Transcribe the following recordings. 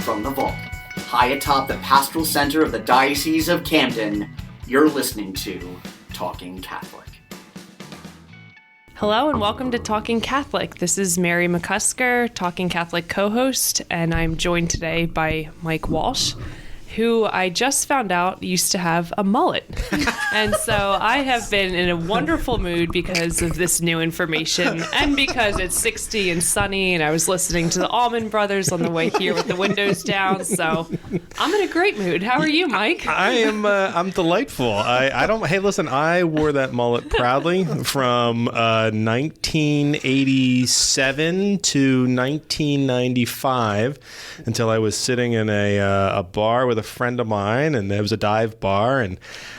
from the vault, high atop the pastoral center of the Diocese of Camden, you're listening to Talking Catholic. Hello and welcome to Talking Catholic. This is Mary McCusker, Talking Catholic co-host, and I'm joined today by Mike Walsh, who I just found out used to have a mullet. And so I have been in a wonderful mood because of this new information and because it's 60 and sunny and I was listening to the Allman Brothers on the way here with the windows down. So I'm in a great mood. How are you, Mike? I'm delightful. Hey, listen, I wore that mullet proudly from 1987 to 1995 until I was sitting in a bar with a friend of mine, and there was a dive bar,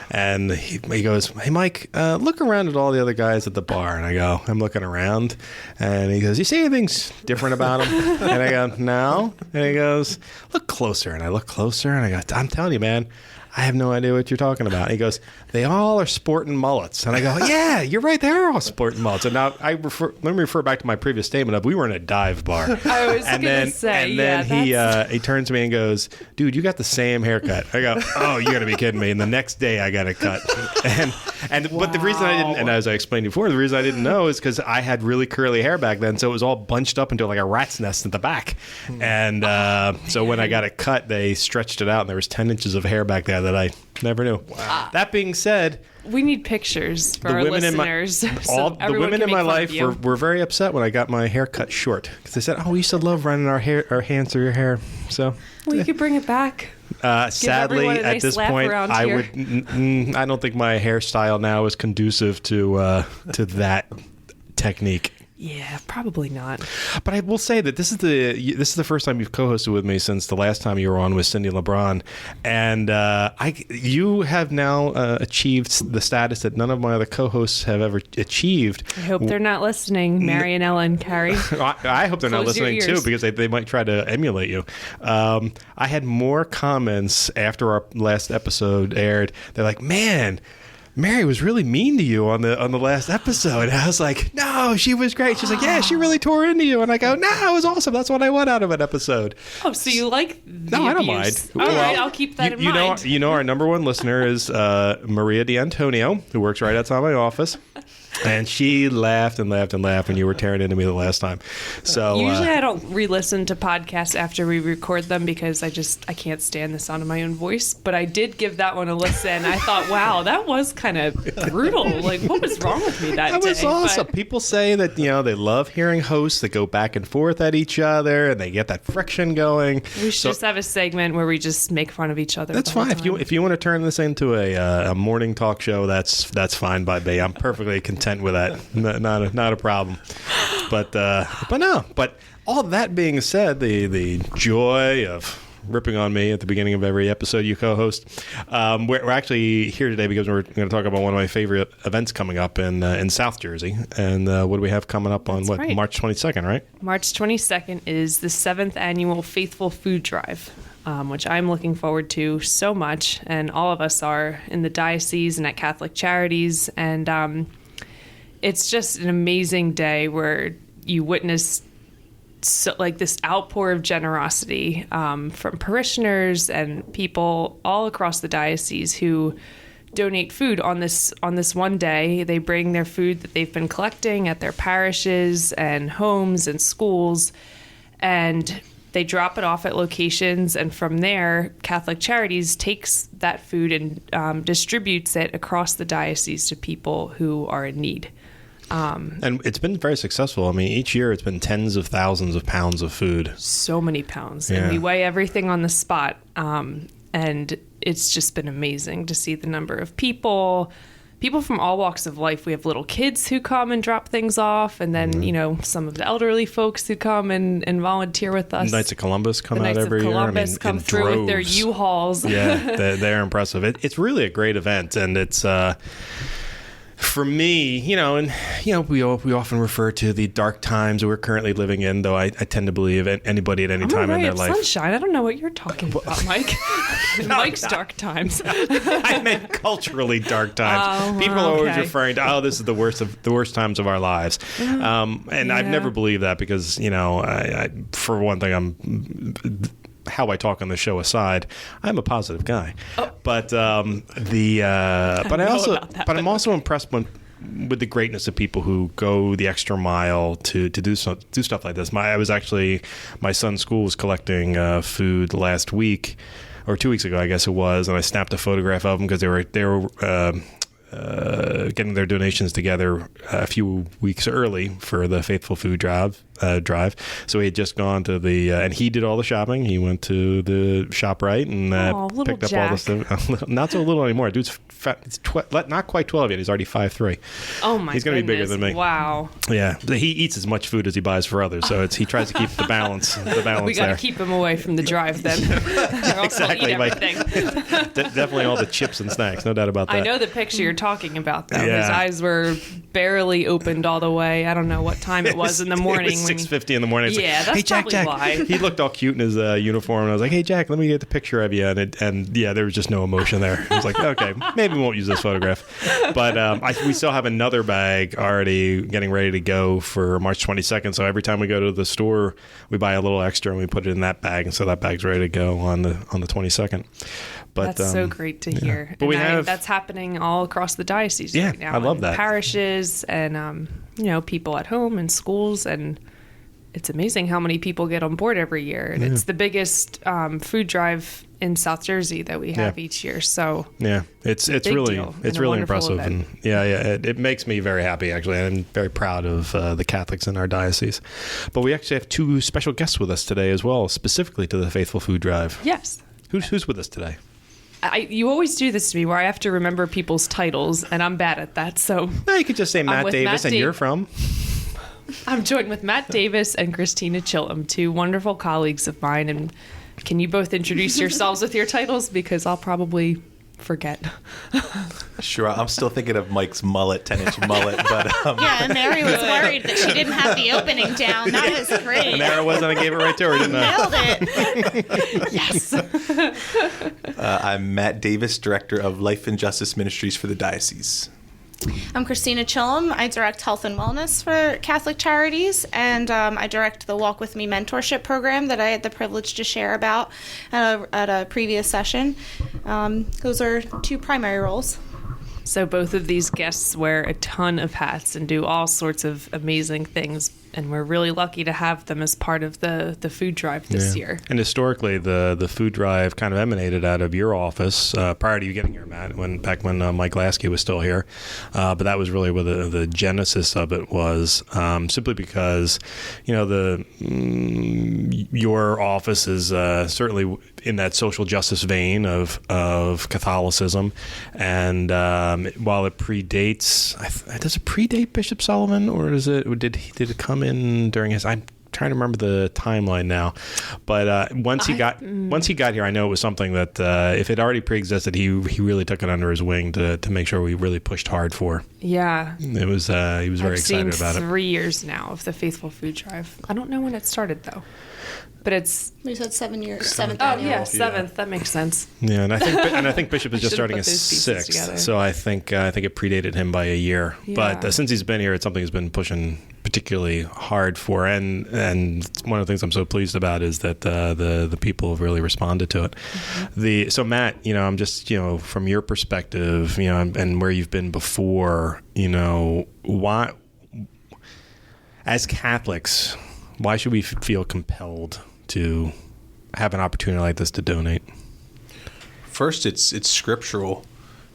and he goes, "Hey Mike, look around at all the other guys at the bar." And I go, I'm looking around, and he goes, "You see anything different about them?" And I go, "No." And he goes, "Look closer." And I look closer, and I go, "I'm telling you, man, I have no idea what you're talking about." And he goes, "They all are sporting mullets." And I go, "Yeah, you're right. They are all sporting mullets." And now let me refer back to my previous statement of we were in a dive bar. I was going to say, and then he turns to me and goes, "Dude, you got the same haircut." I go, "Oh, you got to be kidding me!" And the next day I got it cut. But the reason I didn't, and as I explained before, the reason I didn't know is because I had really curly hair back then, so it was all bunched up into like a rat's nest at the back. And so when I got it cut, they stretched it out, and there was 10 inches of hair back there that I never knew. Wow. That being said, we need pictures for our listeners. The women in my life were very upset when I got my hair cut short because they said, "Oh, we used to love running our hands through your hair." So, well, you could bring it back. Sadly, at this point, I don't think my hairstyle now is conducive to that technique. Yeah, probably not. But I will say that this is the first time you've co-hosted with me since the last time you were on with Cindy LeBron, and you have now achieved the status that none of my other co-hosts have ever achieved. I hope they're not listening, Mary and Ellen, Carrie. I hope they're not listening too, because they might try to emulate you. I had more comments after our last episode aired. They're like, "Man, Mary was really mean to you on the last episode." And I was like, "No, she was great." She's like, "Yeah, she really tore into you." And I go, "No, it was awesome. That's what I want out of an episode." Oh, so you like the No, I don't abuse. mind. All right, I'll keep that in mind. Our number one listener is Maria D'Antonio, who works right outside my office. And she laughed and laughed and laughed when you were tearing into me the last time. So usually I don't re-listen to podcasts after we record them because I can't stand the sound of my own voice. But I did give that one a listen. I thought, wow, that was kind of brutal. Like, what was wrong with me that day? That was awesome. But people say that they love hearing hosts that go back and forth at each other and they get that friction going. We should just have a segment where we just make fun of each other. That's fine. If you want to turn this into a morning talk show, that's fine by me. I'm perfectly content with that. Not a problem. But all that being said, the joy of ripping on me at the beginning of every episode you co-host, we're actually here today because we're going to talk about one of my favorite events coming up in South Jersey. And what do we have coming up on March 22nd, right? March 22nd is the 7th annual FaithFULL food drive, which I'm looking forward to so much, and all of us are in the diocese and at Catholic Charities. And it's just an amazing day where you witness this outpour of generosity from parishioners and people all across the diocese who donate food on this one day. They bring their food that they've been collecting at their parishes and homes and schools, and they drop it off at locations, and from there, Catholic Charities takes that food and distributes it across the diocese to people who are in need. And it's been very successful. I mean, each year it's been tens of thousands of pounds of food. So many pounds. Yeah. And we weigh everything on the spot. And it's just been amazing to see the number of people from all walks of life. We have little kids who come and drop things off. And then, some of the elderly folks who come and volunteer with us. Knights of Columbus come out every year. Columbus come through droves. with their U-Hauls. Yeah, they're impressive. It's really a great event. And it's... For me, we often refer to the dark times we're currently living in, though I tend to believe anybody at any time in their life. Sunshine. I don't know what you're talking about, Mike. Mike's dark times. I meant culturally dark times. People are always referring to, this is the worst times of our lives. I've never believed that because, for one thing, how I talk on the show aside, I'm a positive guy. Oh. But I'm also impressed with the greatness of people who go the extra mile to do stuff like this. My son's school was collecting food last week, or 2 weeks ago, I guess it was, and I snapped a photograph of them because they were getting their donations together a few weeks early for the FaithFULL food drive. So he had just gone to and he did all the shopping. He went to the ShopRite and picked up all the stuff. Not so little anymore. Dude's fat, not quite 12 yet. He's already 5'3". Oh my! He's going to be bigger than me. Wow. Yeah, he eats as much food as he buys for others. So he tries to keep the balance. We got to keep him away from the drive then. Exactly. Eat everything. Definitely all the chips and snacks. No doubt about that. I know the picture you're talking about, though. Yeah. His eyes were barely opened all the way. I don't know what time it was in the morning. It was 6:50 in the morning. It's yeah, like, that's hey, Jack, probably why. He looked all cute in his uniform, and I was like, hey, Jack, let me get the picture of you. And there was just no emotion there. I was like, okay, maybe we won't use this photograph. But we still have another bag already getting ready to go for March 22nd. So every time we go to the store, we buy a little extra and we put it in that bag. And so that bag's ready to go on the 22nd. But, that's so great to hear. But that's happening all across the diocese right now. I love that. Parishes and people at home and schools, and it's amazing how many people get on board every year. And it's the biggest food drive in South Jersey that we have each year. So it's really impressive, event. And it makes me very happy actually. I'm very proud of the Catholics in our diocese. But we actually have two special guests with us today as well, specifically to the FaithFULL food drive. Yes. Who's with us today? You always do this to me where I have to remember people's titles, and I'm bad at that. So no, you could just say Matt Davis, and you're from. I'm joined with Matt Davis and Cristina Chillem, two wonderful colleagues of mine. And can you both introduce yourselves with your titles? Because I'll probably forget. Sure. I'm still thinking of Mike's 10-inch mullet. But yeah, and Mary was worried that she didn't have the opening down. That was great. And there it was, and I gave it right to her, didn't I? Nailed it. Yes. I'm Matt Davis, Director of Life and Justice Ministries for the Diocese. I'm Cristina Chillem. I direct health and wellness for Catholic Charities, and I direct the Walk With Me mentorship program that I had the privilege to share about at a previous session. Those are two primary roles. So both of these guests wear a ton of hats and do all sorts of amazing things, and we're really lucky to have them as part of the food drive this year. And historically, the food drive kind of emanated out of your office prior to you getting here, Matt, back when Mike Lasky was still here. But that was really where the genesis of it was, simply because, your office is certainly in that social justice vein of Catholicism, and while it predates, does it predate Bishop Sullivan, or did it come in during his? I'm trying to remember the timeline now, but once he got here, I know it was something that if it already pre-existed, he really took it under his wing to make sure we really pushed hard for. Yeah, it was he was very excited about it. 3 years now of the FaithFULL food drive. I don't know when it started though. But it's... We said 7 years. Seventh. Oh, yeah, seventh. That makes sense. Yeah, and I think Bishop is just starting his sixth, so I think it predated him by a year. Yeah. But since he's been here, it's something he's been pushing particularly hard for, and one of the things I'm so pleased about is that the people have really responded to it. Mm-hmm. So Matt, I'm just from your perspective, and where you've been before, why, as Catholics, why should we feel compelled to have an opportunity like this to donate? First, it's scriptural.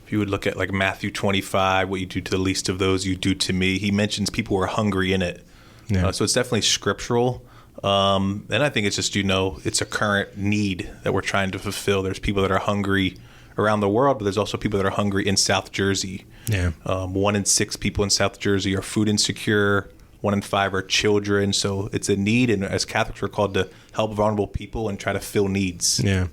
If you would look at like Matthew 25, what you do to the least of those, you do to me. He mentions people who are hungry in it. Yeah. So it's definitely scriptural. And I think it's just, it's a current need that we're trying to fulfill. There's people that are hungry around the world, but there's also people that are hungry in South Jersey. Yeah. 1 in 6 people in South Jersey are food insecure. 1 in 5 are children, so it's a need, and as Catholics, we're called to help vulnerable people and try to fill needs. Yeah,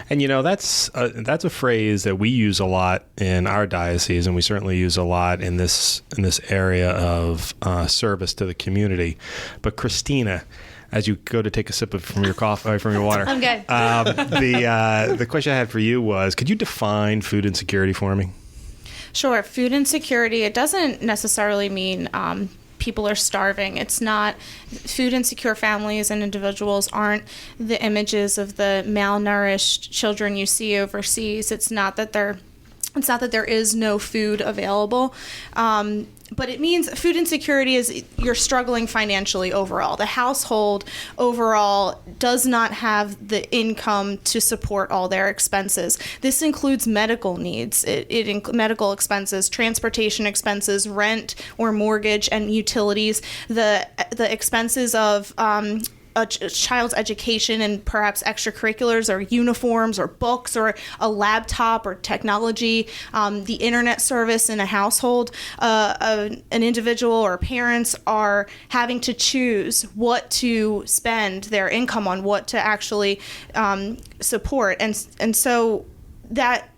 and that's a phrase that we use a lot in our diocese, and we certainly use a lot in this area of service to the community. But Cristina, as you go to take a sip from your coffee, from your water, I'm good. The question I had for you was, could you define food insecurity for me? Sure. Food insecurity, it doesn't necessarily mean people are starving. It's not, food insecure families and individuals aren't the images of the malnourished children you see overseas. It's not that there is no food available. But it means food insecurity is you're struggling financially overall. The household overall does not have the income to support all their expenses. This includes medical needs. Medical expenses, transportation expenses, rent or mortgage and utilities, the expenses of a child's education and perhaps extracurriculars or uniforms or books or a laptop or technology, the internet service in a household. An individual or parents are having to choose what to spend their income on, what to actually support, and so that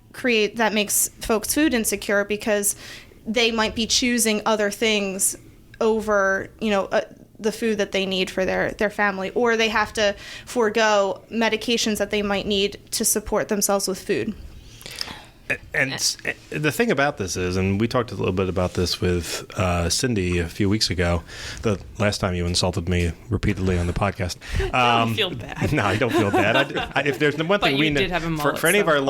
makes folks food insecure because they might be choosing other things over the food that they need for their family, or they have to forego medications that they might need to support themselves with food. And the thing about this is, and we talked a little bit about this with Cindy a few weeks ago, the last time you insulted me repeatedly on the podcast. Don't feel bad. No, I don't feel bad. If there's one thing we know, for any of our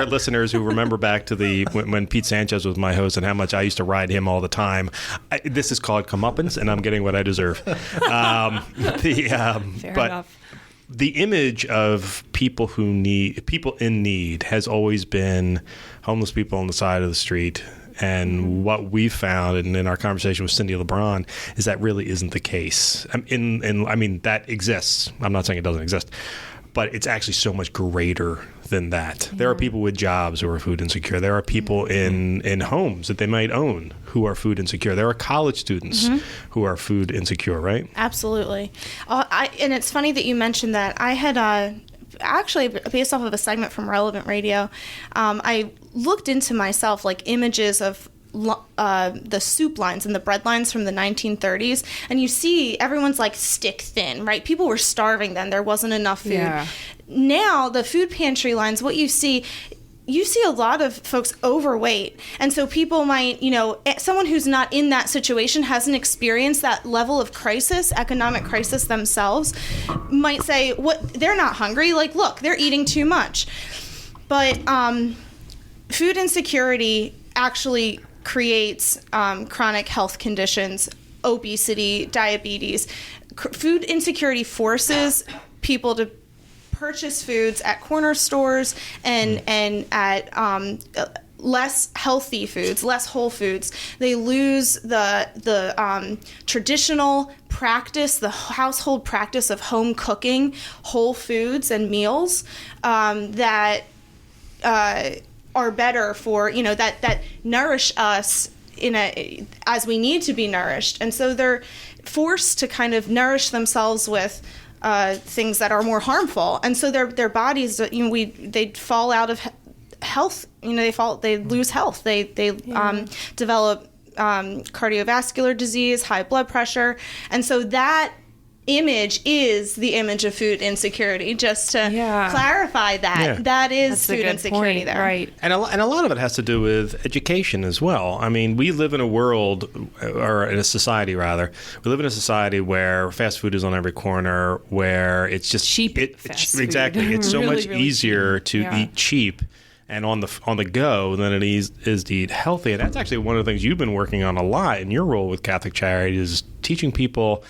listeners who remember back to when Pete Sanchez was my host and how much I used to ride him all the time, this is called comeuppance, and I'm getting what I deserve. Fair enough. The image of people in need has always been homeless people on the side of the street. And what we found, and in our conversation with Cindy LeBron, is that really isn't the case. I mean, that exists. I'm not saying it doesn't exist, but it's actually so much greater than that. There are people with jobs who are food insecure. There are people in homes that they might own who are food insecure. There are college students who are food insecure, right? Absolutely. And it's funny that you mentioned that. I had actually, based off of a segment from Relevant Radio, I looked into myself like images of the soup lines and the bread lines from the 1930s, and you see everyone's like stick thin, right? People were starving then. There wasn't enough food. Yeah. Now, the food pantry lines, what you see a lot of folks overweight. And so people might, someone who's not in that situation, hasn't experienced that level of crisis, economic crisis themselves, might say, they're not hungry. Like, look, they're eating too much. But food insecurity actually creates chronic health conditions, obesity, diabetes. Food insecurity forces people to purchase foods at corner stores and at less healthy foods, less whole foods. They lose the traditional practice, the household practice of home cooking, whole foods and meals that are better for, that nourish us as we need to be nourished. And so they're forced to kind of nourish themselves with things that are more harmful, and so their bodies, they fall out of health. They lose health. They develop cardiovascular disease, high blood pressure, and so that image is the image of food insecurity. Just to clarify that, that is food insecurity point, there, right? And a lot of it has to do with education as well. I mean, we live in a world, or in a society rather. We live in a society where fast food is on every corner, where it's just cheap. Exactly, it's so much easier to eat cheap and on the go than it is to eat healthy. And that's actually one of the things you've been working on a lot in your role with Catholic Charities, is teaching people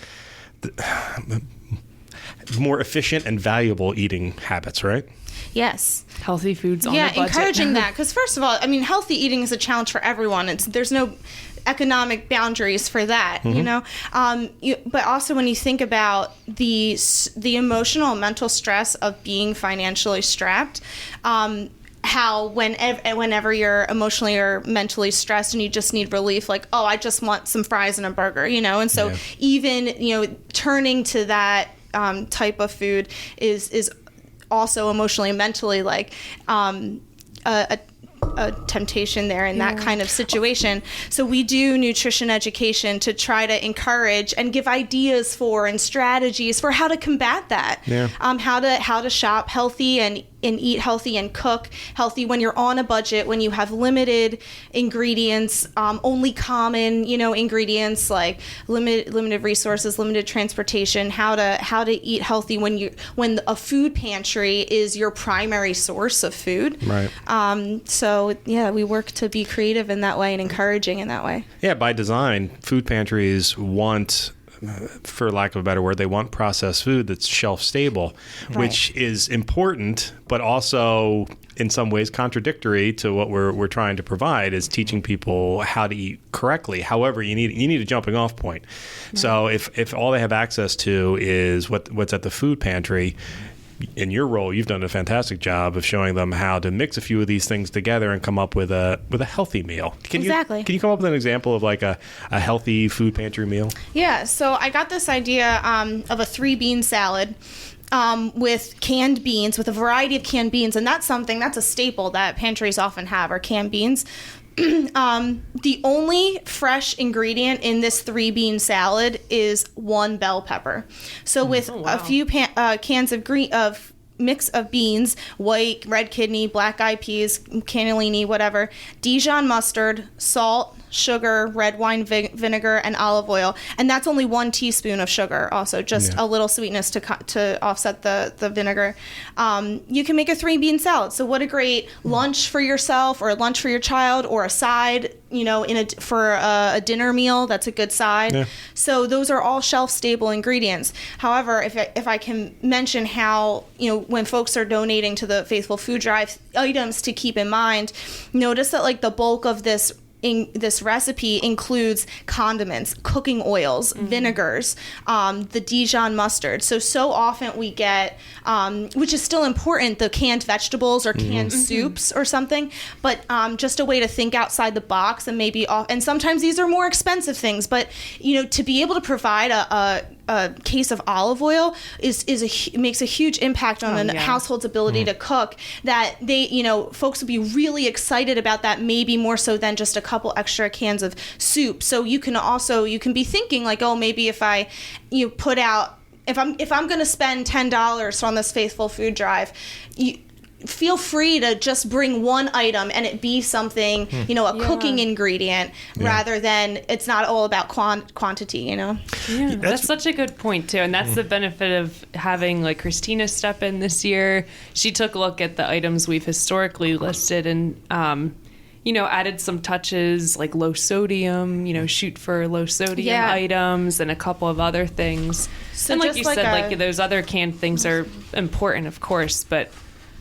more efficient and valuable eating habits, right? Yes. Healthy foods on the budget. Encouraging that, because first of all, healthy eating is a challenge for everyone. There's no economic boundaries for that, but also when you think about the emotional and mental stress of being financially strapped, how whenever you're emotionally or mentally stressed and you just need relief, like, oh, I just want some fries and a burger, and so even, turning to that type of food is also emotionally and mentally like a temptation there in that kind of situation. So we do nutrition education to try to encourage and give ideas for and strategies for how to combat that. How to shop healthy and eat healthy and cook healthy when you're on a budget, when you have limited ingredients, only common, ingredients like limited resources, limited transportation, how to eat healthy when a food pantry is your primary source of food. Right. So yeah, we work to be creative in that way and encouraging in that way. Yeah, by design, food pantries want, for lack of a better word, they want processed food that's shelf stable, which is important, but also in some ways contradictory to what we're trying to provide, is teaching people how to eat correctly. However, you need a jumping off point. Right. So if all they have access to is what's at the food pantry, in your role, you've done a fantastic job of showing them how to mix a few of these things together and come up with a healthy meal. Can you come up with an example of like a healthy food pantry meal? Yeah, so I got this idea of a 3-bean salad with canned beans, with a variety of canned beans, and that's a staple that pantries often have, are canned beans. The only fresh ingredient in this 3-bean salad is 1 bell pepper. So with a few cans of mix of beans, white, red kidney, black eyed peas, cannellini, whatever, Dijon mustard, salt, sugar, red wine vinegar, and olive oil. And that's only 1 teaspoon of sugar, also just a little sweetness to offset the vinegar. You can make a 3-bean salad. So what a great lunch for yourself, or a lunch for your child, or a side, for a dinner meal. That's a good side. Yeah. So those are all shelf-stable ingredients. However, if I can mention how, when folks are donating to the Faithful Food Drive, items to keep in mind, notice that like the bulk of this recipe includes condiments, cooking oils, vinegars, the Dijon mustard. So often we get, which is still important, the canned vegetables or canned soups or something, but just a way to think outside the box and and sometimes these are more expensive things, but to be able to provide a case of olive oil makes a huge impact on a household's ability to cook, that folks would be really excited about that, maybe more so than just a couple extra cans of soup. So you can be thinking like, oh, maybe if I'm going to spend $10 on this Faithful Food Drive, feel free to just bring 1 item and it be something, cooking ingredient, rather than it's not all about quantity, Yeah, that's such a good point too. And that's the benefit of having like Cristina step in this year. She took a look at the items we've historically listed and, added some touches like low sodium, shoot for low sodium items and a couple of other things. So and like you said, like those other canned things are important, of course, but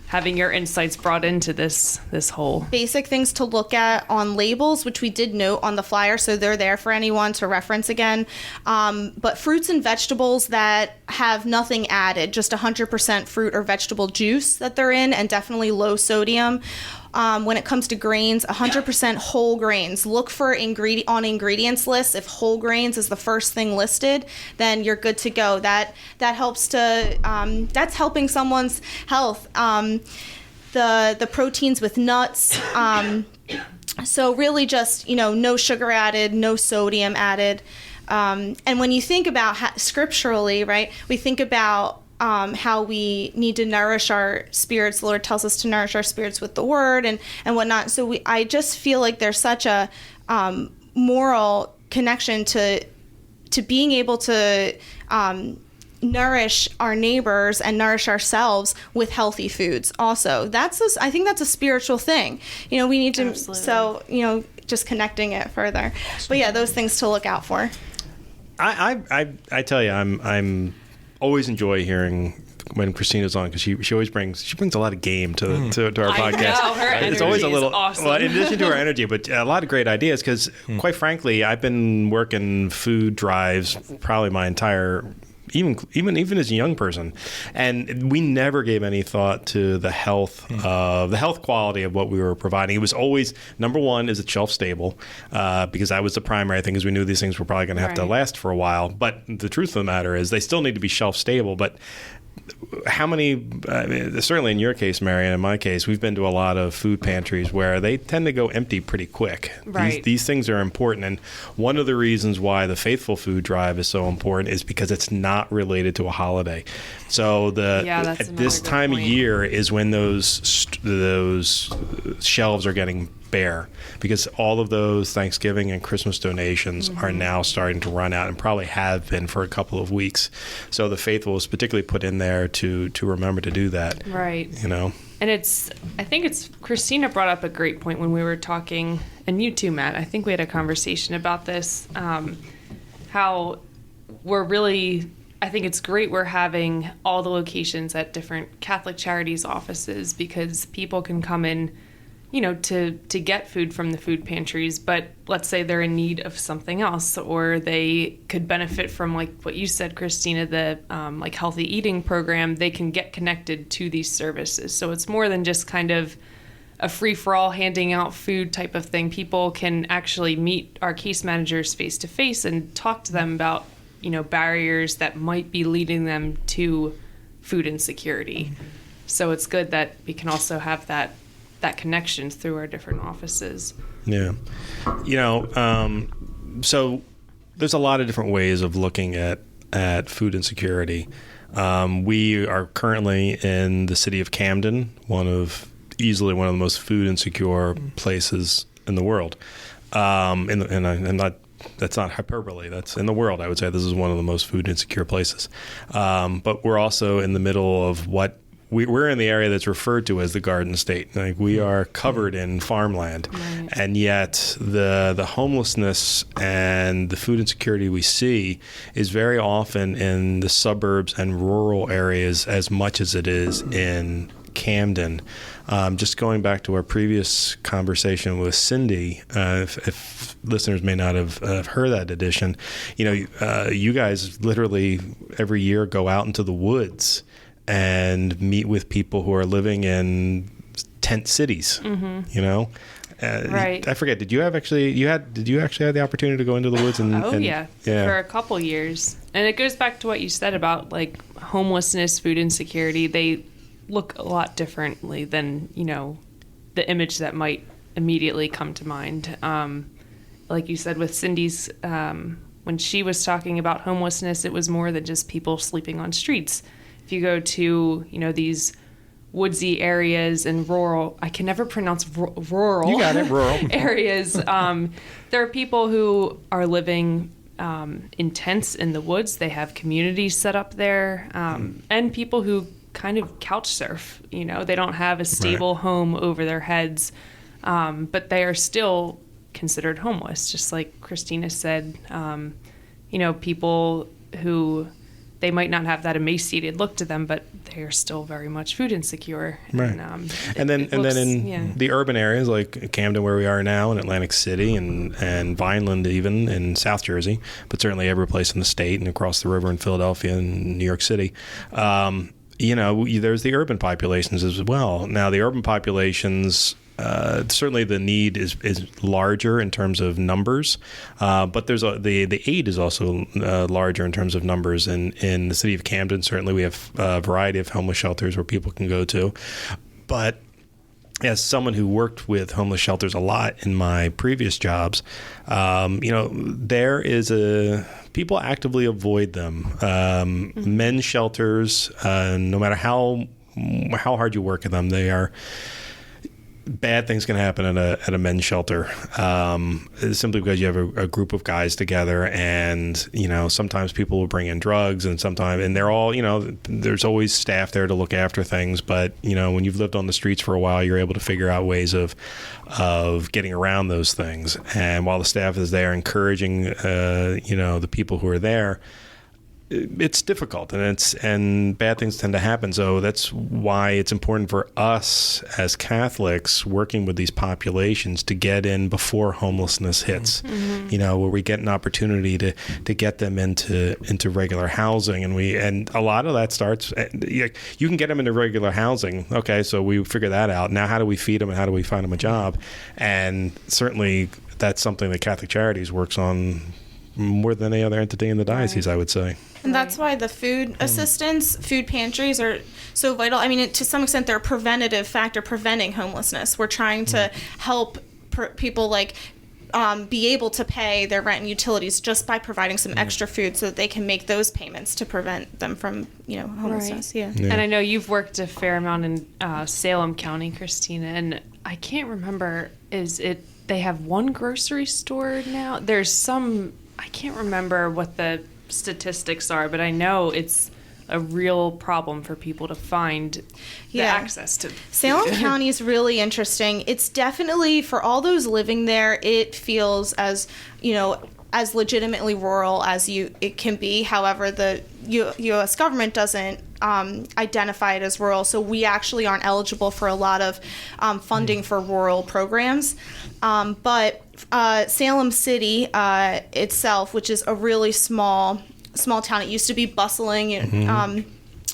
having your insights brought into this whole basic things to look at on labels, which we did note on the flyer, so they're there for anyone to reference again. But fruits and vegetables that have nothing added, just 100% fruit or vegetable juice that they're in, and definitely low sodium. When it comes to grains, 100% whole grains. Look for on ingredients lists. If whole grains is the first thing listed, then you're good to go. That helps that's helping someone's health. The proteins with nuts. So really just, no sugar added, no sodium added. And when you think about scripturally, right, we think about how we need to nourish our spirits. The Lord tells us to nourish our spirits with the word and whatnot. So I just feel like there's such a moral connection to being able to nourish our neighbors and nourish ourselves with healthy foods. Also, I think that's a spiritual thing. We need to. Absolutely. So just connecting it further. But yeah, those things to look out for. I tell you, I'm always enjoy hearing when Christina's on, because she always brings a lot of game to our podcast. I know, her energy it's always a little is awesome. Well, in addition to her energy, but a lot of great ideas. Because quite frankly, I've been working food drives probably my entire. Even as a young person, and we never gave any thought to the health quality of what we were providing. It was always number one, is it shelf stable? Because that was the primary thing, because we knew these things were probably going to have to last for a while. But the truth of the matter is, they still need to be shelf stable. But how many, certainly in your case, Mary, and in my case, we've been to a lot of food pantries where they tend to go empty pretty quick. Right. These things are important. And one of the reasons why the FaithFULL food drive is so important is because it's not related to a holiday. So at this time of year is when those shelves are getting bare, because all of those Thanksgiving and Christmas donations are now starting to run out and probably have been for a couple of weeks. So the FaithFULL is particularly put in there to remember to do that. Right. And I think Cristina brought up a great point when we were talking, and you too, Matt. I think we had a conversation about this, how I think it's great we're having all the locations at different Catholic Charities offices, because people can come in, to get food from the food pantries, but let's say they're in need of something else, or they could benefit from, like what you said, Cristina, the like healthy eating program. They can get connected to these services. So it's more than just kind of a free-for-all handing out food type of thing. People can actually meet our case managers face to face and talk to them about, barriers that might be leading them to food insecurity. So it's good that we can also have that connection through our different offices. Yeah. So there's a lot of different ways of looking at food insecurity. We are currently in the city of Camden, easily one of the most food insecure places in the world. That's not hyperbole. That's in the world. I would say this is one of the most food insecure places. But we're also in the middle of we're in the area that's referred to as the Garden State. Like, we are covered in farmland, right. And yet the homelessness and the food insecurity we see is very often in the suburbs and rural areas as much as it is in Camden. Just going back to our previous conversation with Cindy, if listeners may not have heard that edition, you guys literally every year go out into the woods and meet with people who are living in tent cities. Right. I forget. Did you actually have the opportunity to go into the woods yeah, for a couple years? And it goes back to what you said about like homelessness, food insecurity. They look a lot differently than the image that might immediately come to mind. Like you said with Cindy's, when she was talking about homelessness, it was more than just people sleeping on streets. If you go to, these woodsy areas and rural, I can never pronounce rural. You got it, rural. areas. There are people who are living in tents in the woods. They have communities set up there, and people who kind of couch surf. They don't have a stable home over their heads, but they are still considered homeless, just like Cristina said. People who, they might not have that emaciated look to them, but they are still very much food insecure. Right. And then in the urban areas like Camden, where we are now, and Atlantic City, and Vineland, even in South Jersey, but certainly every place in the state and across the river in Philadelphia and New York City. There's the urban populations as well. Now, the urban populations, certainly the need is larger in terms of numbers, but there's the aid is also larger in terms of numbers. In the city of Camden, certainly we have a variety of homeless shelters where people can go to. But as someone who worked with homeless shelters a lot in my previous jobs, there is people actively avoid them. Men's shelters, no matter how hard you work at them, they are. Bad things can happen at a men's shelter, simply because you have a group of guys together, and sometimes people will bring in drugs, and they're all there's always staff there to look after things, but when you've lived on the streets for a while, you're able to figure out ways of getting around those things. And while the staff is there encouraging the people who are there, it's difficult, and bad things tend to happen. So that's why it's important for us as Catholics working with these populations to get in before homelessness hits. Where we get an opportunity to get them into regular housing, and a lot of that starts. You can get them into regular housing. Okay, so we figure that out. Now, how do we feed them, and how do we find them a job? And certainly that's something that Catholic Charities works on more than any other entity in the diocese, I would say. And that's why the food assistance, food pantries are so vital. I mean, to some extent, they're a preventative factor preventing homelessness. We're trying to help people be able to pay their rent and utilities just by providing some extra food so that they can make those payments to prevent them from, homelessness. Right. Yeah. And I know you've worked a fair amount in Salem County, Christina, and I can't remember, they have one grocery store now? There's some, I can't remember what the statistics are, but I know it's a real problem for people to find the access to food. Salem County is really interesting. It's definitely, for all those living there, it feels as, as legitimately rural as it can be. However, the U.S. government doesn't identify it as rural, so we actually aren't eligible for a lot of funding for rural programs. But Salem City itself, which is a really small town, it used to be bustling,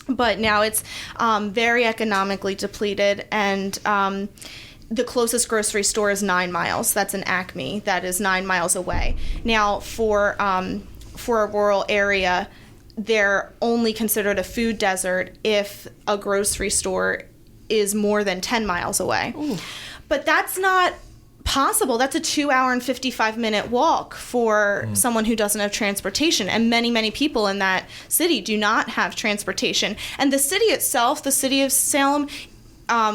but now it's very economically depleted, and the closest grocery store is 9 miles. That's an Acme. That is 9 miles away. Now, for a rural area, they're only considered a food desert if a grocery store is more than 10 miles away. Ooh. But that's not possible. That's a 2-hour and 55-minute walk for someone who doesn't have transportation. And many people in that city do not have transportation. And the city itself, the city of Salem,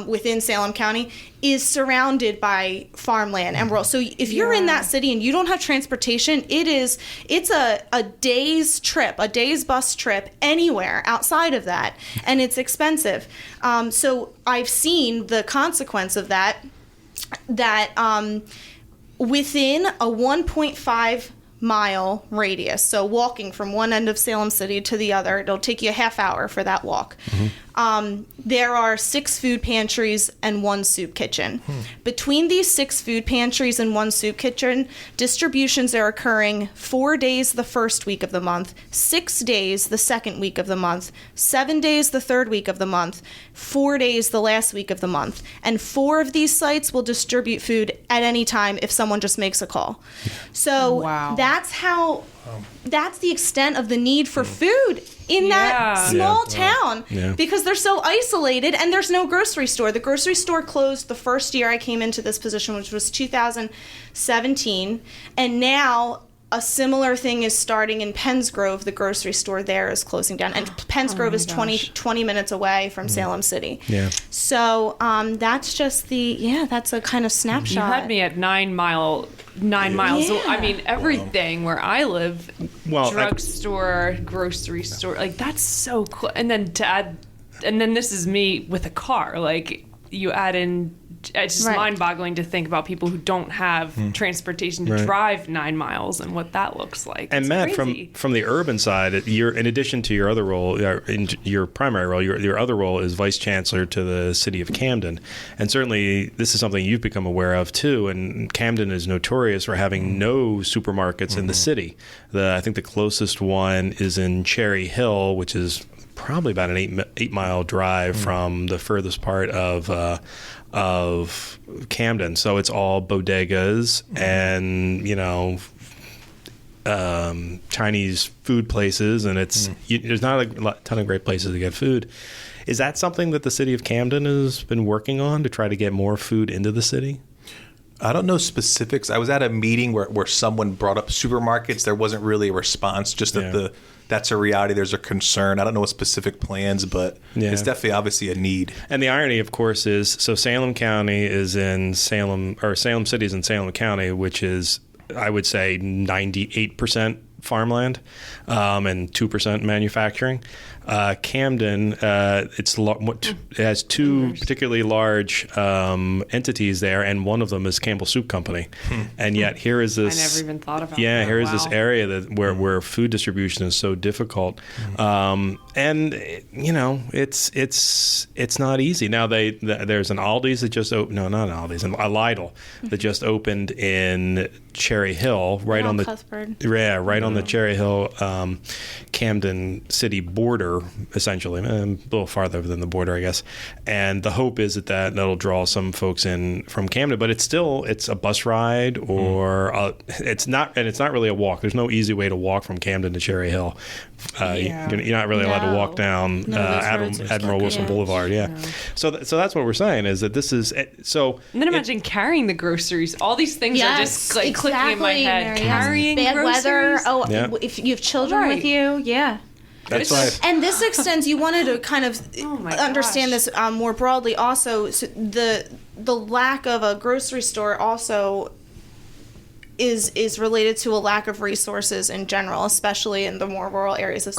within Salem County, is surrounded by farmland and rural. So if you're in that city and you don't have transportation, it's a day's trip, a day's bus trip anywhere outside of that, and it's expensive. So I've seen the consequence of that within a 1.5 mile radius, so walking from one end of Salem City to the other, it'll take you a half hour for that walk. There are 6 food pantries and 1 soup kitchen. Between these 6 food pantries and 1 soup kitchen, distributions are occurring 4 days the first week of the month, 6 days the second week of the month, 7 days the third week of the month, 4 days the last week of the month. And 4 of these sites will distribute food at any time if someone just makes a call. So that's the extent of the need for food in that small town, because they're so isolated and there's no grocery store. The grocery store closed the first year I came into this position, which was 2017, and now a similar thing is starting in Penns Grove. The grocery store there is closing down, and Penns Grove is 20 minutes away from Salem City. So that's just that's a kind of snapshot. You had me at 9 miles. I mean, everything where I live, drugstore, grocery store, that's so cool. And then this is me with a car. You add in, it's just mind-boggling to think about people who don't have transportation to drive 9 miles and what that looks like. And Matt, from the urban side, in addition to your other role, in your primary role, your other role is vice chancellor to the city of Camden, and certainly this is something you've become aware of too. And Camden is notorious for having no supermarkets in the city. I think the closest one is in Cherry Hill, which is probably about an 8-mile drive from the furthest part of Camden. So it's all bodegas and Chinese food places, and there's not a ton of great places to get food. Is that something that the city of Camden has been working on to try to get more food into the city? I don't know specifics. I was at a meeting where someone brought up supermarkets. There wasn't really a response, just that that's a reality. There's a concern. I don't know what specific plans, but it's definitely obviously a need. And the irony, of course, is Salem County is in Salem, or Salem City is in Salem County, which is, I would say, 98% farmland and 2% manufacturing. Camden, it has 2 particularly large entities there, and one of them is Campbell Soup Company. And yet here is this. I never even thought about that. Yeah, here is this area where food distribution is so difficult. And it's not easy. Now there's an Aldi's that just opened. No, not an Aldi's. A Lidl that just opened in Cherry Hill, right on the Cuthbert. right on the Cherry Hill, Camden city border, essentially, a little farther than the border, I guess. And the hope is that'll draw some folks in from Camden, but it's a bus ride, or it's not really a walk. There's no easy way to walk from Camden to Cherry Hill. You're not really allowed to walk down Admiral Wilson Boulevard. Yeah. No. So that's what we're saying, is that this is so. And then imagine carrying the groceries. All these things are just like clicking in my head. Carrying bad groceries. weather. If you have children with you, That's why. And this extends. You wanted to kind of understand this more broadly. Also, so the lack of a grocery store also is related to a lack of resources in general, especially in the more rural areas of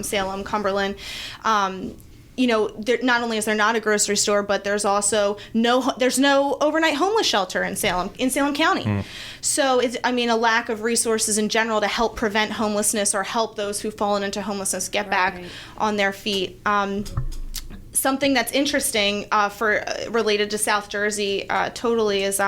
Salem, Cumberland. Not only is there not a grocery store, but there's also no overnight homeless shelter in Salem County. So a lack of resources in general to help prevent homelessness or help those who've fallen into homelessness get back on their feet. Something that's interesting related to South Jersey totally is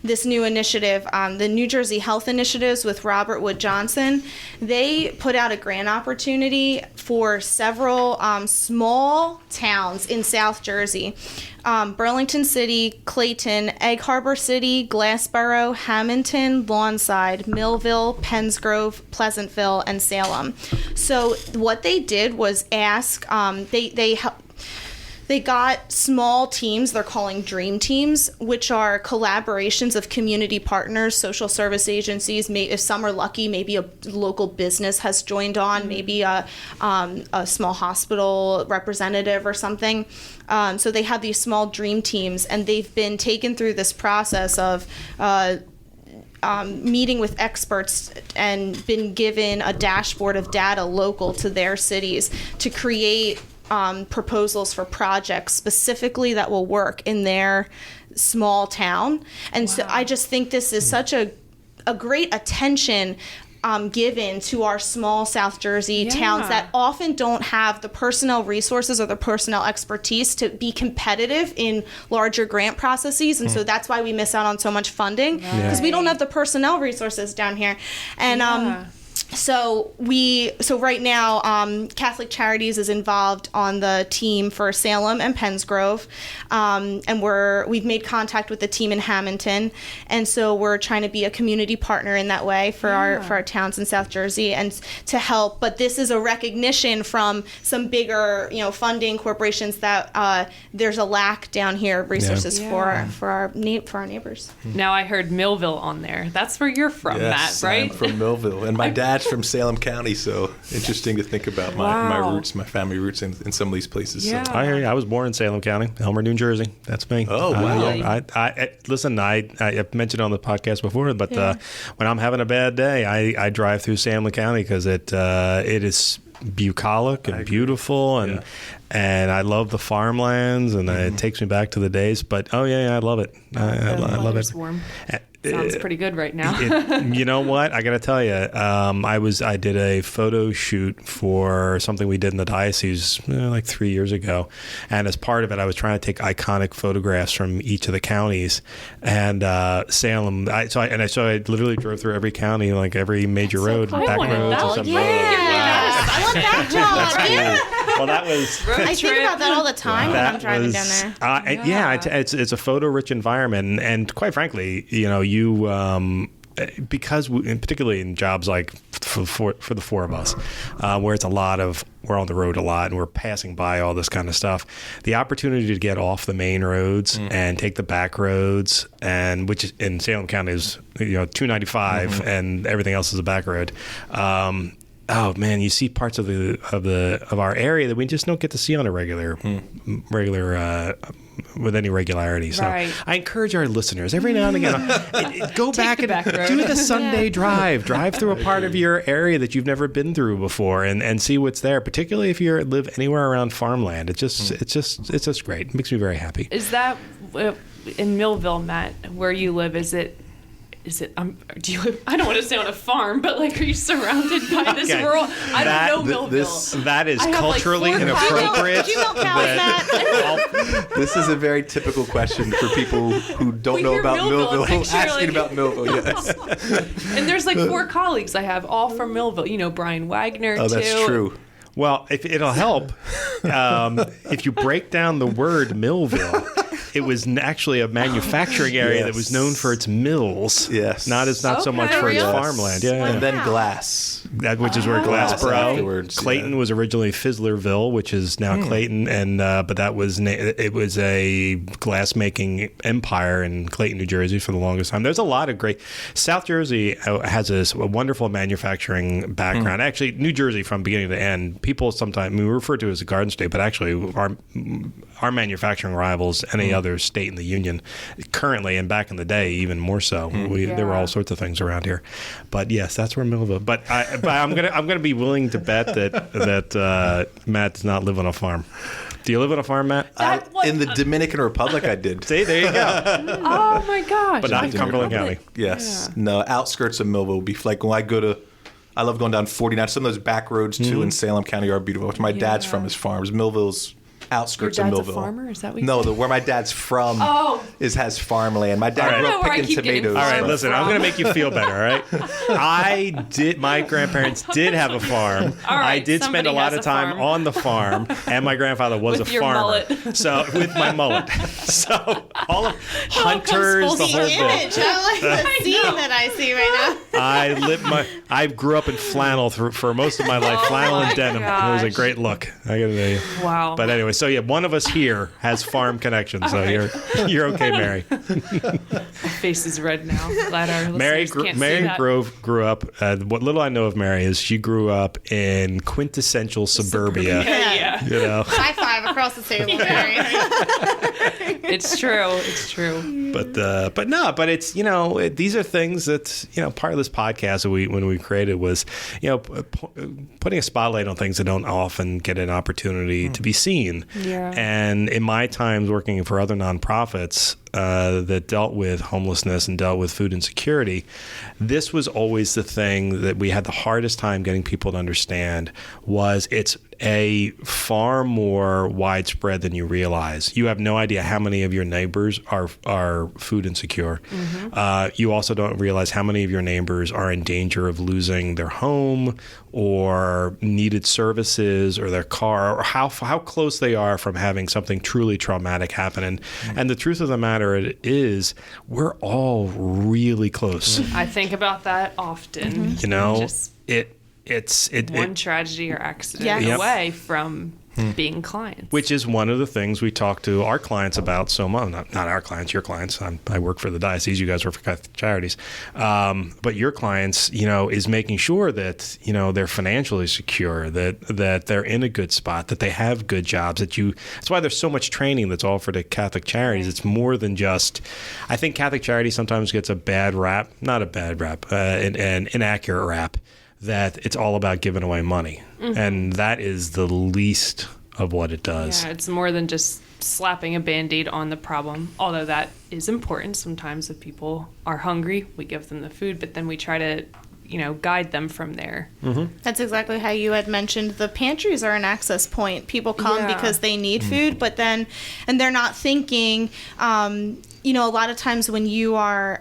this new initiative, the New Jersey Health Initiatives with Robert Wood Johnson. They put out a grant opportunity for several small towns in South Jersey. Burlington City, Clayton, Egg Harbor City, Glassboro, Hamilton, Lawnside, Millville, Pennsgrove, Pleasantville, and Salem. So what they did was ask, they got small teams, they're calling dream teams, which are collaborations of community partners, social service agencies. If some are lucky, maybe a local business has joined on, maybe a small hospital representative or something. So they have these small dream teams, and they've been taken through this process of meeting with experts and been given a dashboard of data local to their cities to create proposals for projects specifically that will work in their small town. And so I just think this is such a great attention given to our small South Jersey towns that often don't have the personnel resources or the personnel expertise to be competitive in larger grant processes. And so that's why we miss out on so much funding, because we don't have the personnel resources down here. And So right now, Catholic Charities is involved on the team for Salem and Pennsgrove, and we've made contact with the team in Hamilton, and so we're trying to be a community partner in that way for our towns in South Jersey and to help. But this is a recognition from some bigger funding corporations that there's a lack down here of resources for our neighbors. Now I heard Millville on there. That's where you're from, yes, Matt, right? I'm from Millville, and my dad's from Salem County, so interesting to think about my roots, my family roots in some of these places. Yeah. So. I hear you. I was born in Salem County, Elmer, New Jersey. That's me. Oh, wow. Listen, I've mentioned on the podcast before, but when I'm having a bad day, I drive through Salem County because it is bucolic and beautiful, and I love the farmlands, and it takes me back to the days. But I love it. I love it. Warm. Sounds pretty good right now. You know what? I got to tell you, I did a photo shoot for something we did in the diocese like 3 years ago, and as part of it, I was trying to take iconic photographs from each of the counties. And Salem, so I literally drove through every county, like every major road, back roads, and I want that job. Well, that was. I think about that all the time when I'm driving down there. It's a photo-rich environment, and quite frankly, because particularly in jobs like for the four of us, where we're on the road a lot and we're passing by all this kind of stuff, the opportunity to get off the main roads and take the back roads, and which in Salem County is 295 and everything else is a back road. Oh man, you see parts of our area that we just don't get to see on a regular with any regularity. So I encourage our listeners every now and again, go back and do the Sunday drive through a part of your area that you've never been through before, and see what's there. Particularly if you live anywhere around farmland, it's just great. It makes me very happy. Is that in Millville, Matt, where you live? Is is it? Do you live? I don't want to say on a farm, but like, are you surrounded by this rural? I don't know Millville. That is culturally inappropriate. Do you know Matt? This is a very typical question for people who don't know about Millville. Asking about Millville, yes. And there's like 4 colleagues I have, all from Millville. You know, Brian Wagner, too. Oh, that's true. Well, if it'll help, if you break down the word Millville, it was actually a manufacturing area that was known for its mills. Yes. Not so much for its farmland. Yeah. And then glass. Which is where Glassboro. Clayton was originally Fizzlerville, which is now Clayton, and but that was it was a glass-making empire in Clayton, New Jersey for the longest time. There's a lot of great. South Jersey has a wonderful manufacturing background. Actually, New Jersey from beginning to end. People sometimes we refer to it as a Garden State, but actually our manufacturing rivals any other state in the union currently, and back in the day even more so. There were all sorts of things around here, but yes, that's where Millville. But I'm gonna be willing to bet that Matt does not live on a farm. Do you live on a farm, Matt? In the Dominican Republic, I did. See, there you go. Oh my gosh! But not in Cumberland County. Yes, no, outskirts of Millville would be like when I go to. I love going down 49. Some of those back roads too in Salem County are beautiful. Which my dad's from his farms. Millville's outskirts of Millville. Your dad's a farmer? Is that what you said? Where my dad's from has farmland. My dad grew up picking tomatoes. All right, listen, I'm going to make you feel better, all right? My grandparents did have a farm. I did spend a lot of time on the farm, and my grandfather was a farmer. Mullet. So, with my mullet. So, all of hunters, the whole bit. I like the scene that I see right now. I grew up in flannel for most of my life, flannel and denim. It was a great look. I got to tell you. Wow. But anyway, so yeah, one of us here has farm connections, so you're okay, Mary. My face is red now. Glad our listeners can't see Mary that. grew up. What little I know of Mary is she grew up in quintessential suburbia. Yeah. You know, High five across the table, Mary. It's true. It's true. But it's these are things that part of this podcast that when we created was putting a spotlight on things that don't often get an opportunity to be seen. Yeah. And in my times working for other nonprofits that dealt with homelessness and dealt with food insecurity, this was always the thing that we had the hardest time getting people to understand was it's a far more widespread than you realize. You have no idea how many of your neighbors are food insecure. You also don't realize how many of your neighbors are in danger of losing their home or needed services or their car, or how close they are from having something truly traumatic happen. And the truth of the matter is we're all really close. I think about that often. It's one tragedy or accident away from being clients. Which is one of the things we talk to our clients about so much. Not our clients, your clients. I work for the Diocese. You guys work for Catholic Charities. But your clients, is making sure that, they're financially secure, that they're in a good spot, that they have good jobs, that's why there's so much training that's offered at Catholic Charities. It's more than just, I think Catholic Charities sometimes gets a bad rap, not a bad rap, an inaccurate rap, that it's all about giving away money. And that is the least of what it does. Yeah, it's more than just slapping a Band-Aid on the problem, although that is important. Sometimes if people are hungry, we give them the food, but then we try to, guide them from there. That's exactly how you had mentioned. The pantries are an access point. People come because they need food, but then, and they're not thinking, a lot of times when you are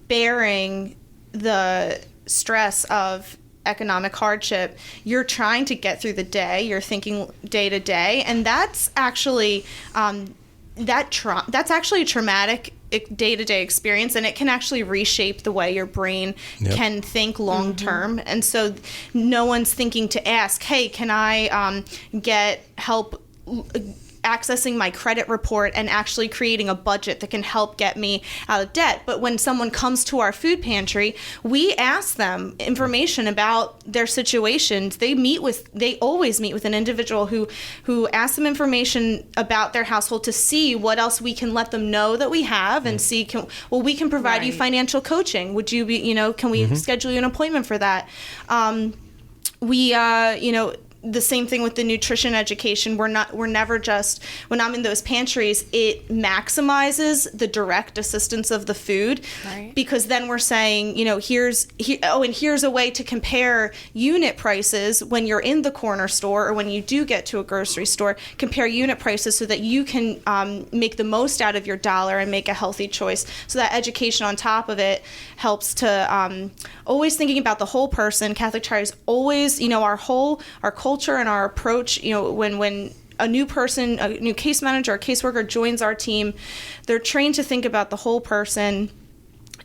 bearing the stress of economic hardship, you're trying to get through the day, you're thinking day to day, and that's actually that's actually a traumatic day-to-day experience, and it can actually reshape the way your brain can think long term. And so no one's thinking to ask, hey, can I get help accessing my credit report and actually creating a budget that can help get me out of debt. But when someone comes to our food pantry, we ask them information about their situations. They always meet with an individual who asks them information about their household to see what else we can let them know that we have, and see, we can provide you financial coaching. Would you be, can we schedule you an appointment for that? the same thing with the nutrition education. We're never just, when I'm in those pantries, it maximizes the direct assistance of the food, right. because then we're saying, here's a way to compare unit prices when you're in the corner store or when you do get to a grocery store, compare unit prices so that you can make the most out of your dollar and make a healthy choice. So that education on top of it helps to always thinking about the whole person. Catholic Charities always, our culture and our approach, when a new person, a new case manager or caseworker joins our team, they're trained to think about the whole person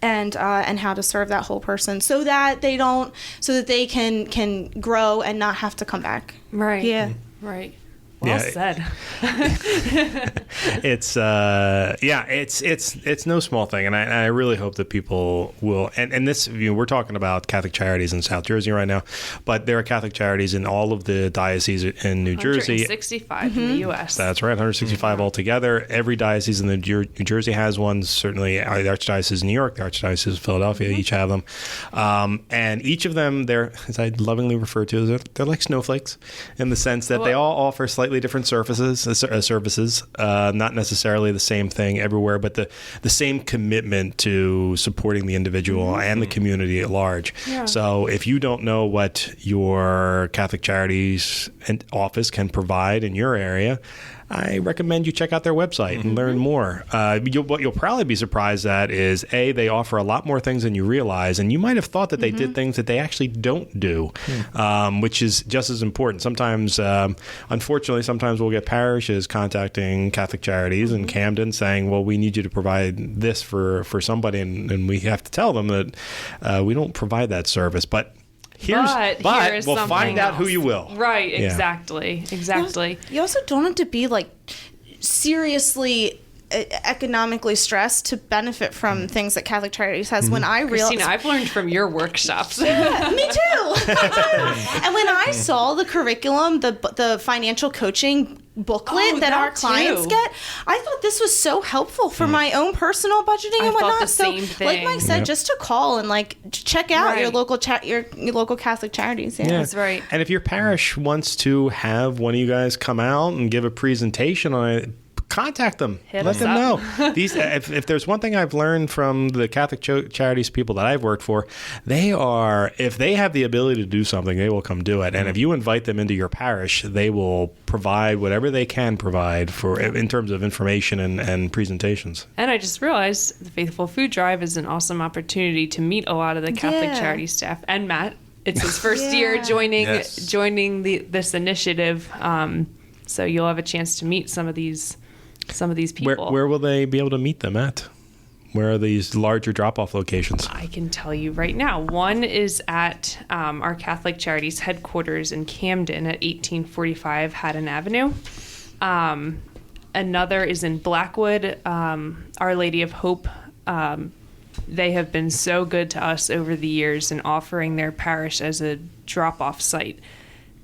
and how to serve that whole person so that they can grow and not have to come back. Right. Yeah. Right. Well said. It's no small thing, and I really hope that people will. And this, we're talking about Catholic Charities in South Jersey right now, but there are Catholic Charities in all of the dioceses in New Jersey. 165 in the U.S. That's right, 165 altogether. Every diocese in the New Jersey has one. Certainly, the Archdiocese of New York, the Archdiocese of Philadelphia, each have them, and each of them, they're, as I lovingly refer to, they're like snowflakes in the sense that they all offer slightly different services, not necessarily the same thing everywhere, but the same commitment to supporting the individual and the community at large. Yeah. So if you don't know what your Catholic Charities office can provide in your area, I recommend you check out their website and learn more. What you'll probably be surprised at is, A, they offer a lot more things than you realize, and you might have thought that they did things that they actually don't do, which is just as important. Sometimes, unfortunately, we'll get parishes contacting Catholic Charities in Camden saying, well, we need you to provide this for somebody, and we have to tell them that we don't provide that service. But we'll find out who you will. Right, Yeah. Exactly. You also don't have to be like seriously economically stressed to benefit from things that Catholic Charities has. When I realized, Cristina, I've learned from your workshops. Yeah, me too. And when I saw the curriculum, the financial coaching booklet that our clients get, I thought this was so helpful for my own personal budgeting and whatnot. The same thing. Like Mike said, just to call and check out your local your local Catholic Charities. Yeah, that's right. And if your parish wants to have one of you guys come out and give a presentation on it, contact them. Let them know. If there's one thing I've learned from the Catholic Charities people that I've worked for, if they have the ability to do something, they will come do it. And if you invite them into your parish, they will provide whatever they can provide in terms of information and presentations. And I just realized the Faithful Food Drive is an awesome opportunity to meet a lot of the Catholic Charities staff. And Matt, it's his first year joining this initiative, so you'll have a chance to meet some of these people. Where will they be able to meet them at? Where are these larger drop-off locations? I can tell you right now. One is at our Catholic Charities headquarters in Camden at 1845 Haddon Avenue. Another is in Blackwood, Our Lady of Hope. They have been so good to us over the years in offering their parish as a drop-off site.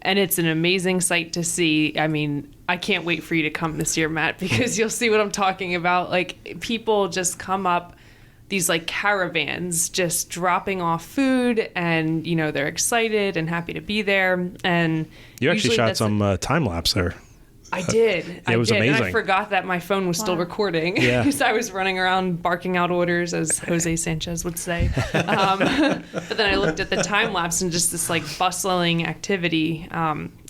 And it's an amazing sight to see. I mean, I can't wait for you to come this year, Matt, because you'll see what I'm talking about. Like, people just come up, these like caravans, just dropping off food, and they're excited and happy to be there. And you actually shot some time lapse there. I did. It was amazing. And I forgot that my phone was still recording because I was running around barking out orders, as Jose Sanchez would say. But then I looked at the time lapse and just this like bustling activity,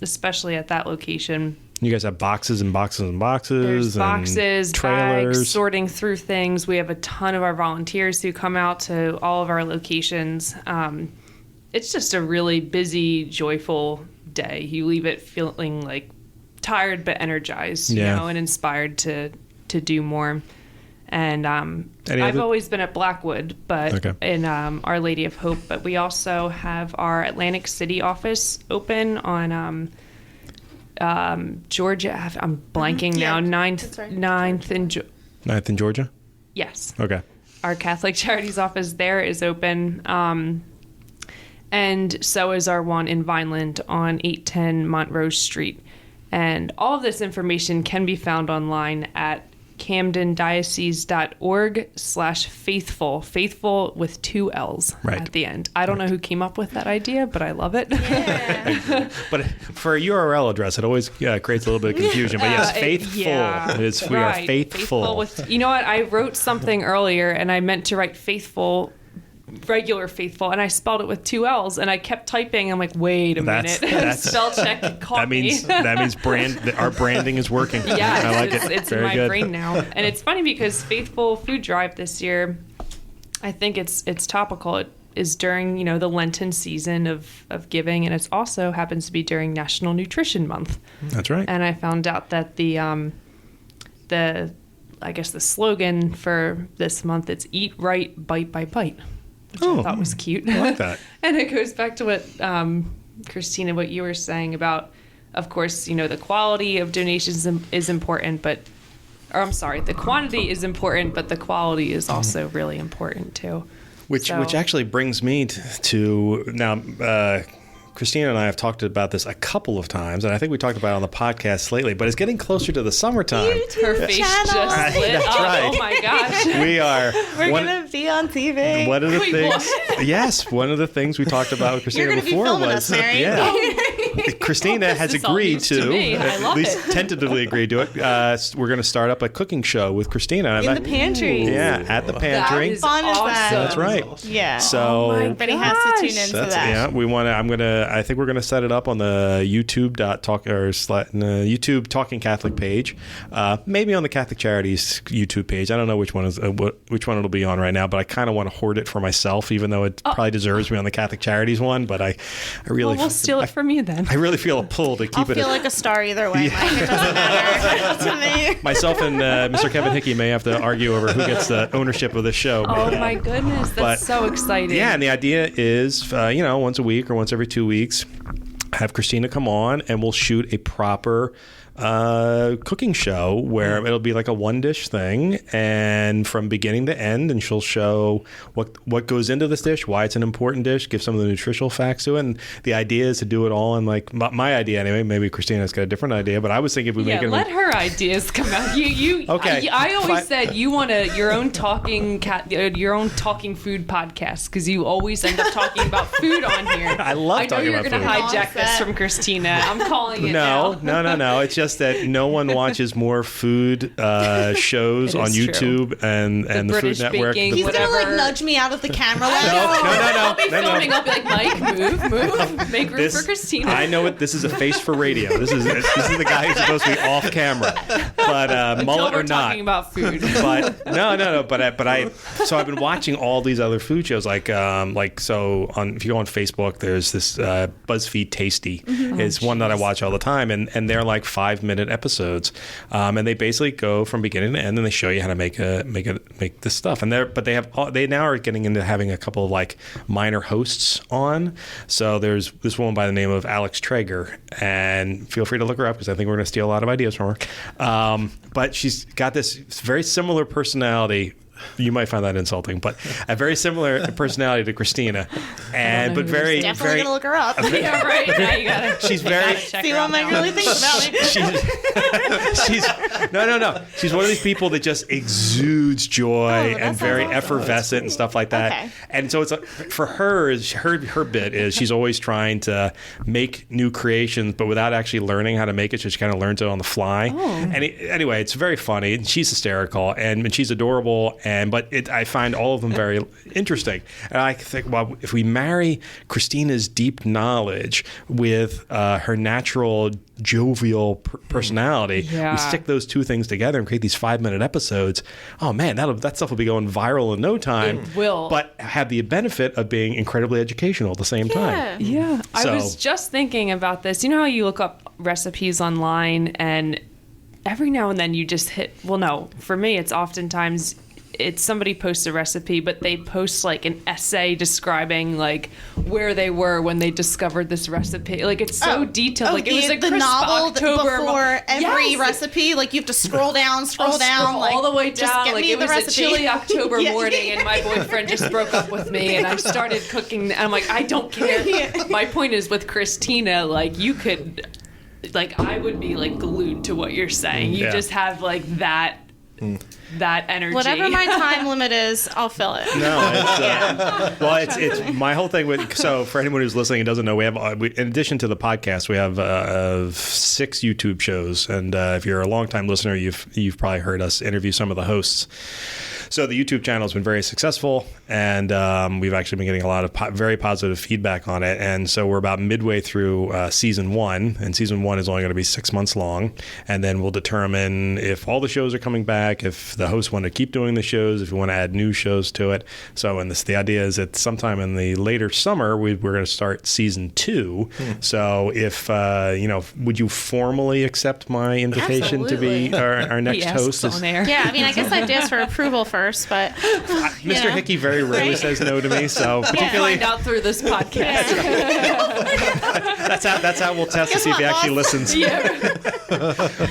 especially at that location. You guys have boxes and boxes and boxes. There's boxes, trailers, bags, sorting through things. We have a ton of our volunteers who come out to all of our locations. It's just a really busy, joyful day. You leave it feeling like tired but energized, and inspired to do more. And I've always been at Blackwood, but in Our Lady of Hope. But we also have our Atlantic City office open on Georgia. I'm blanking now. 9th in Georgia. Yes. Okay. Our Catholic Charities office there is open. And so is our one in Vineland on 810 Montrose Street. And all of this information can be found online at camdendiocese.org/faithful, faithful with 2 L's at the end. I don't know who came up with that idea, but I love it. Yeah. But for a URL address, it always creates a little bit of confusion. But yes, faithful. We are faithful. With, you know what? I wrote something earlier, and I meant to write faithful, regular faithful, and I spelled it with 2 L's, and I kept typing. I'm like, wait a minute. Spell check caught me. That means our branding is working. Yeah, I like it. It's in my brain now. And it's funny because Faithful Food Drive this year, I think it's topical. It is during, the Lenten season of giving, and it also happens to be during National Nutrition Month. That's right. And I found out that the slogan for this month, it's Eat Right, Bite by Bite, which I thought was cute. I like that. And it goes back to what, Cristina, what you were saying about, of course, the quality of donations is important, the quantity is important, but the quality is also really important too. Which actually brings me to now, Cristina and I have talked about this a couple of times, and I think we talked about it on the podcast lately, but it's getting closer to the summertime. Her face just lit up. Right. Oh my gosh. We're going to be on TV. One of the things, yes, one of the things we talked about with Cristina before was, Cristina has agreed to at least tentatively agreed to it. We're going to start up a cooking show with Cristina. In the pantry. Yeah, at the pantry. How fun is that? That's right. Yeah. So everybody has to tune into that. Yeah, I think we're going to set it up on the YouTube Talking Catholic page, maybe on the Catholic Charities YouTube page. I don't know which one it'll be on right now, but I kind of want to hoard it for myself, even though it probably deserves me on the Catholic Charities one. But I really we'll steal it from you then. I really feel a pull to keep I'll feel like a star either way. Mike. It doesn't matter to me. Myself and Mr. Kevin Hickey may have to argue over who gets the ownership of the show. Oh my goodness, that's so exciting. Yeah, and the idea is, once a week or once every 2 weeks, have Cristina come on and we'll shoot a proper cooking show where it'll be like a one dish thing, and from beginning to end, and she'll show what goes into this dish, why it's an important dish, give some of the nutritional facts to it. And the idea is to do it all in like my idea anyway. Maybe Christina's got a different idea, but I was thinking if we make it, let her ideas come out. You okay? I always said you want your own talking your own talking food podcast, because you always end up talking about food on here. I love talking about food. I know you're going to hijack this from Cristina. I'm calling it now. No. It's just that no one watches more food shows on YouTube and the Food Network. He's going to nudge me out of the camera. No. I'll be filming. I'll be like, Mike, move, make room for Cristina. I know it. This is a face for radio. This is the guy who's supposed to be off cammer, but mullet or not. Talking about food. But no. So I've been watching all these other food shows, if you go on Facebook, there's this BuzzFeed Tasty. It's one that I watch all the time, and they're like 5-minute episodes, and they basically go from beginning to end, and they show you how to make this stuff. And they now are getting into having a couple of like minor hosts on. So there's this woman by the name of Alex Traeger, and feel free to look her up because I think we're going to steal a lot of ideas from her. But she's got this very similar personality. You might find that insulting, but a very similar personality to Christina, but very definitely gonna look her up. Yeah, right. Now you gotta. She's very. See what Mike really thinks about me. She's no. She's one of these people that just exudes joy and very effervescent and stuff like that. Okay. And so it's for her. Her bit is she's always trying to make new creations, but without actually learning how to make it. So she kind of learns it on the fly. And anyway, it's very funny. And she's hysterical and she's adorable. But I find all of them very interesting. And I think, well, if we marry Christina's deep knowledge with her natural jovial personality, we stick those two things together and create these 5-minute episodes. Oh man, that stuff will be going viral in no time. It will. But have the benefit of being incredibly educational at the same time. Yeah. I was just thinking about this. You know how you look up recipes online and every now and then you just hit, well, no, for me, it's oftentimes it's somebody posts a recipe, but they post like an essay describing like where they were when they discovered this recipe. Like it's so detailed. Like it was a the crisp novel October before every recipe. Like you have to scroll down, like, all the way down. Just get like me it the was recipe. a chilly October morning, and my boyfriend just broke up with me, and I started cooking. And I'm like, I don't care. My point is with Cristina, like you could, like I would be like glued to what you're saying. You just have like that that energy. Whatever my time limit is, I'll fill it. No, it's my whole thing with. So for anyone who's listening and doesn't know, we have in addition to the podcast, we have 6 YouTube shows, and if you're a longtime listener, you've probably heard us interview some of the hosts. So the YouTube channel has been very successful, and we've actually been getting a lot of very positive feedback on it. And so we're about midway through season 1, and season 1 is only going to be 6 months long. And then we'll determine if all the shows are coming back, if the hosts want to keep doing the shows, if we want to add new shows to it. So the idea is that sometime in the later summer, we're going to start season 2. So if, would you formally accept my invitation to be our next host? On air. Yeah, I mean, I guess I'd ask for approval first, but Mr. Hickey very rarely says no to me, so particularly Find out through this podcast. that's how we'll test to see if he actually listens.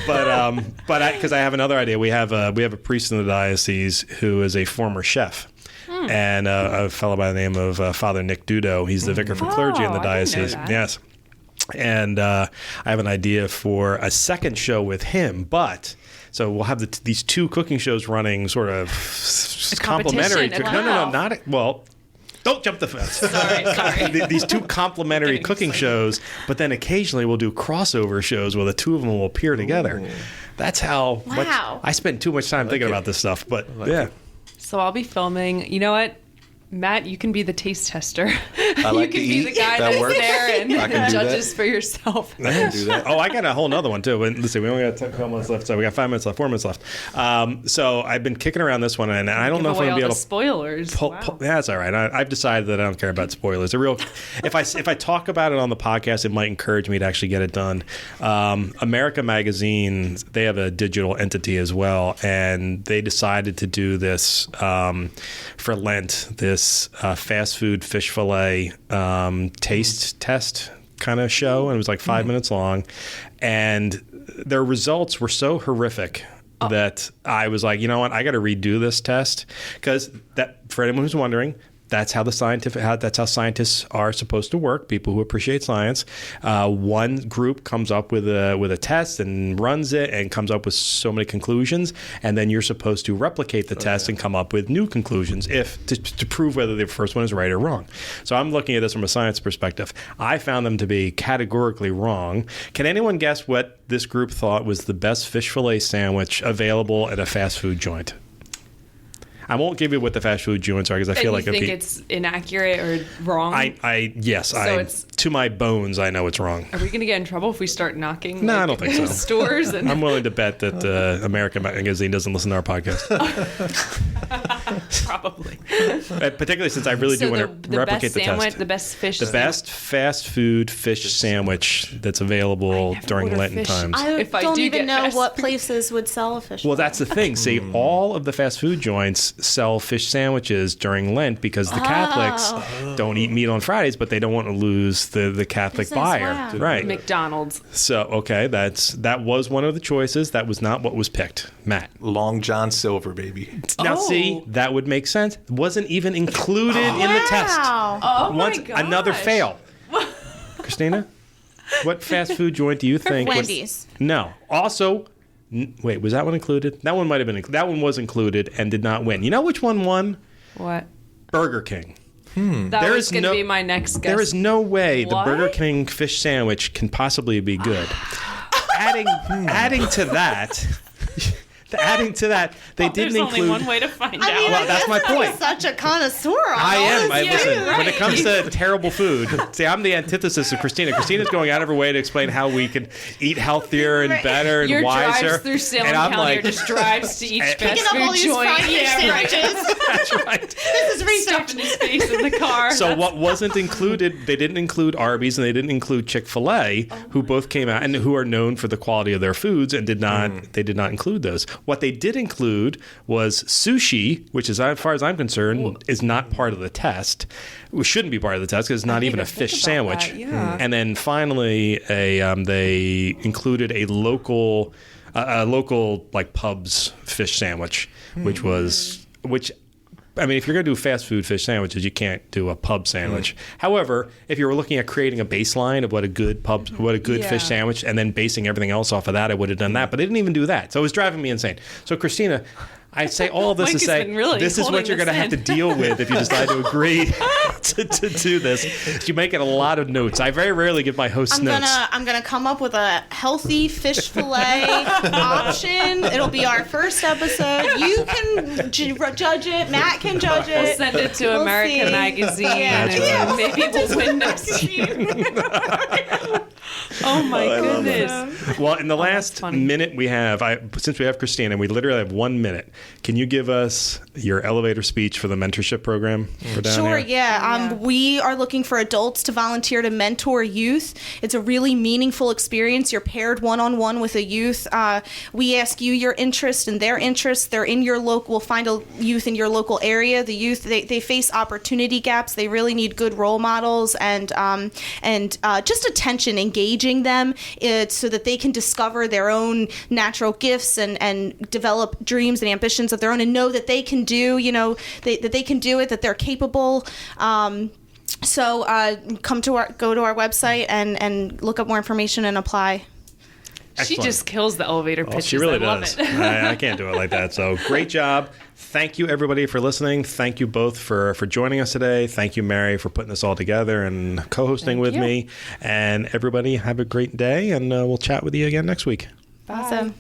But because I have another idea, we have a priest in the diocese who is a former chef. And a fellow by the name of Father Nick Dudo. He's the vicar for clergy in the diocese. Yes. And I have an idea for a second show with him, but so we'll have these 2 cooking shows running sort of complementary. Wow. Don't jump the fence. Sorry. These 2 complementary cooking shows, but then occasionally we'll do crossover shows where the 2 of them will appear together. That's how much I spend too much time thinking about this stuff, but yeah. So I'll be filming. You know what? Matt, you can be the taste tester. I like you can to be eat. the guy That that's works. there and I can do judges that. for yourself. I can do that. Oh, I got a whole nother one too. But let's see, we only got 10 minutes left, so we got 5 minutes left, 4 minutes left. So I've been kicking around this one, and I don't know if I'm gonna be able to spoilers. Wow. That's all right. I've decided that I don't care about spoilers. If I talk about it on the podcast, it might encourage me to actually get it done. America Magazine, they have a digital entity as well, and they decided to do this for Lent. This fast food fish fillet taste test kind of show, and it was like 5 minutes long, and their results were so horrific that I was like, you know what, I got to redo this test, because that, for anyone who's wondering, that's how scientists are supposed to work. People who appreciate science. One group comes up with a test and runs it and comes up with so many conclusions, and then you're supposed to replicate the test and come up with new conclusions to prove whether the first one is right or wrong. So I'm looking at this from a science perspective. I found them to be categorically wrong. Can anyone guess what this group thought was the best fish fillet sandwich available at a fast food joint? I won't give you what the fast food joints are, because I feel like you think it's inaccurate or wrong. Yes, to my bones, I know it's wrong. Are we going to get in trouble if we start knocking? No, I don't think so. Stores. And I'm willing to bet that American Magazine doesn't listen to our podcast. Probably. Particularly since I really do want to replicate the test. The best fish. The best fast food fish sandwich that's available during Lenten times. I If I don't do even get know fast what food. places would sell a fish. Well, that's the thing. See, all of the fast food joints sell fish sandwiches during Lent because the Catholics don't eat meat on Fridays, but they don't want to lose the Catholic Business, buyer. wow. Right. McDonald's. So, okay, that was one of the choices. That was not what was picked. Matt. Long John Silver, baby. Now, see, that would make sense. Wasn't even included in the test. Oh Once my gosh. another fail. Christina, what fast food joint do you think? Wendy's. No. Also, wait, was that one included? That one might have been. That one was included and did not win. You know which one won? What? Burger King. That There was is going to no- be my next guess. There is no way What? the Burger King fish sandwich can possibly be good. adding to that. Adding to that, they didn't There's include. only one way to find out. Well, that's my point. Such a connoisseur. On I all am. this Listen, food. when it comes to terrible food, see, I'm the antithesis of Christina. Christina's going out of her way to explain how we can eat healthier and better and Your wiser. drives through Salem and I'm County like, or just drives to each Picking fast up all food these joint. fried fish sandwiches. that's right. This is research. Stuffing his face in the car. So what wasn't included, they didn't include Arby's and they didn't include Chick-fil-A, who both came out and who are known for the quality of their foods, and they did not include those. What they did include was sushi, which is, as far as I'm concerned, is not part of the test. It shouldn't be part of the test because it's not even a fish sandwich. That, yeah. And then finally, they included a local like pub's fish sandwich, which I mean, if you're going to do fast food fish sandwiches, you can't do a pub sandwich. However, if you were looking at creating a baseline of what a good fish sandwich, and then basing everything else off of that, I would have done that. But they didn't even do that, so it was driving me insane. So, Christina, I say all of this to say this is what you're going to have to deal with if you decide to agree to do this. You make it a lot of notes. I very rarely give my hosts notes. I'm gonna come up with a healthy fish fillet option. It'll be our first episode. You can judge it. Matt can judge it. We'll send it to America Magazine. Yeah. Maybe we'll win next year. Oh my goodness. Well, in the last minute we have, since we have Christina, we literally have 1 minute. Can you give us your elevator speech for the mentorship program for down Sure, here? yeah. We are looking for adults to volunteer to mentor youth. It's a really meaningful experience. You're paired one-on-one with a youth. We ask you your interest and their interests. They're in your local. We'll find a youth in your local area. The youth, they face opportunity gaps. They really need good role models and just attention, engaging them so that they can discover their own natural gifts and develop dreams and ambitions of their own and know that they can do, that they can do it, that they're capable. So go to our website and look up more information and apply. Excellent. She just kills the elevator pitches. She really I does. love it. I can't do it like that. So great job. Thank you, everybody, for listening. Thank you both for joining us today. Thank you, Mary, for putting this all together and co-hosting with me. And everybody, have a great day, and we'll chat with you again next week. Awesome.